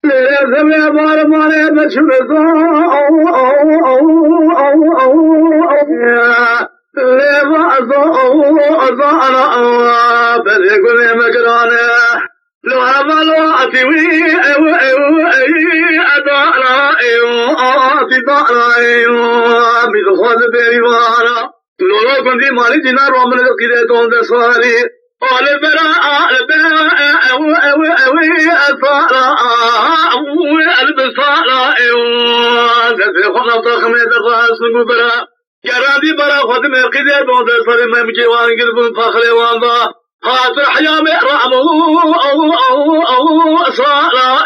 لازم بار مانه بشمزو بذكر مجرانه لو عملوا عتوي أدانا أتدانا بذخوذ بريوانا لو كنت مالي جنا رومن القيدة دون دسالي أول براء أثارا البصارا تفخنا طخمة دخاس نقبرا جرادي برا خدم القيدة دون دسالي ما مجيوان قلبن فخلي وانضا خاطر حيامي رعمو صارا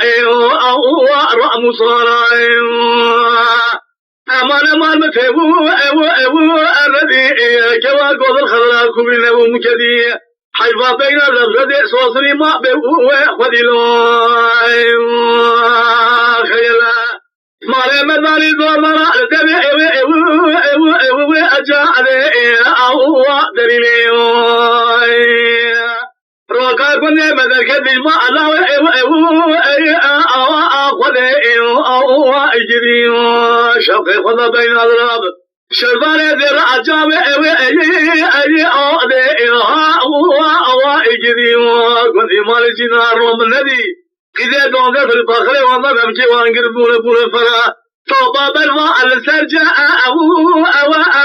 رعمو صارا أمان متهو الذي كوا قد الخلاق من أبو مكدي حيفا بين الرفض صوصني ما بهو خدلوي خيلا مالي مداري دورنا لتبع أجعلي أو دليلي روكا كني مدرك بجمع الله أو أجري شوقي خذ بين الراب شرباني ذر عجاب أو أجري كنت مالي جنار روم النبي إذا دونك في البخل وانا بمشي وانقر بولا فرا طوبا بالماء السرجة أو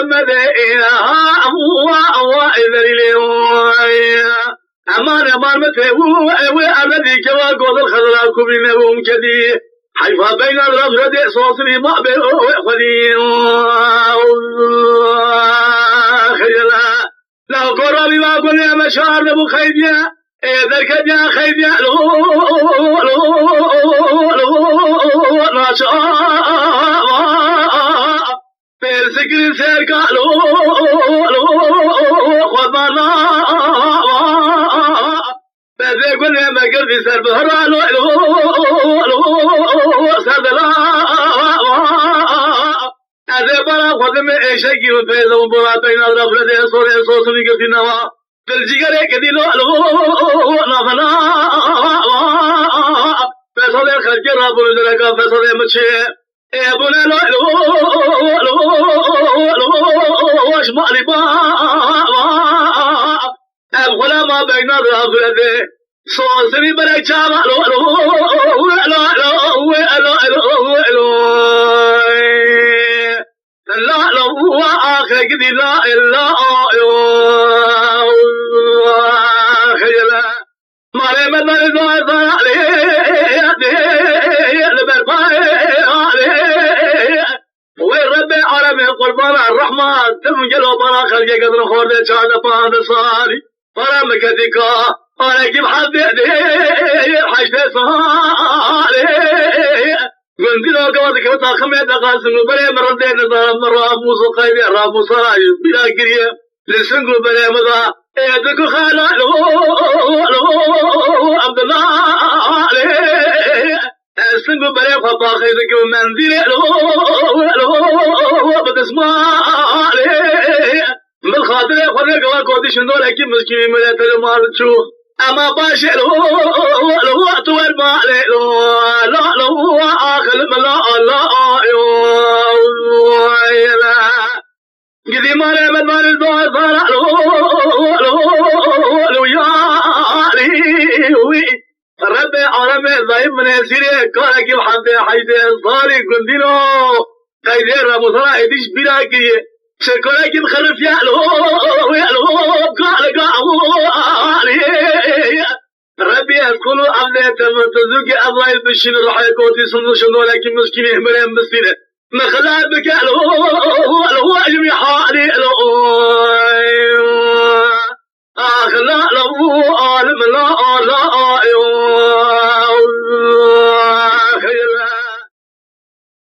أمدي أو إذا أمان متهو الذي كوا قد الخضراء كبرين أبو مكدي حيفا بين الرفض صوصني ما بهو خدي خيلا لو قربي ما قلنا مشار نبو خيديا ذلك جاء خيديا ناشا في السكر سيركا خضنا فذي كل ما قلت سر بهرا سدلا هذا برا خدم شيء وفيذ وبرا بين الرفلة صوصني قلت نوا بالجيجر كدي نفنا فصل الخرج رب الدرجة فصل مشي ابونا واش مالبا أبغى ما بين الرافضة صوصني برا شاما لا آخر كذي لا إلا خيلا ما لي من الدعاء عليه وين ربي عالمي قربان الرحمن تمجلو برا خلقي قدر خورده شاقة فاند صاري برا مكدكا أنا كيف حدي حشد صاري قلت له قوات كوتا خمية دقاسم بري مردين مرة موسى قيبي رابو صاي بلا قرية لسنقل بري مضا ايدك خالا عبد الله سنقل بري خطا خيدك ومنزل بتسمع بالخاطر خذ قوات كودي شندو لكن مسكين مليت المال تشوف أما باشر هو أطول ما عليه لا هو آخر لا قدي ما لمن ما الدعاء صار لو ياري ربي عرمي ضيب من سيري كارك الحمد حيث صاري قندينو قيدين ربو صلاح يديش بلا كيه شكرك مخرف يالو قال ربي أذكر عبدة تمتزوك الله يبشر الحيكوتي صنو شنو لكن مسكين يهملين بسينة مخلات بك هو أجمي حالي لا عالم لا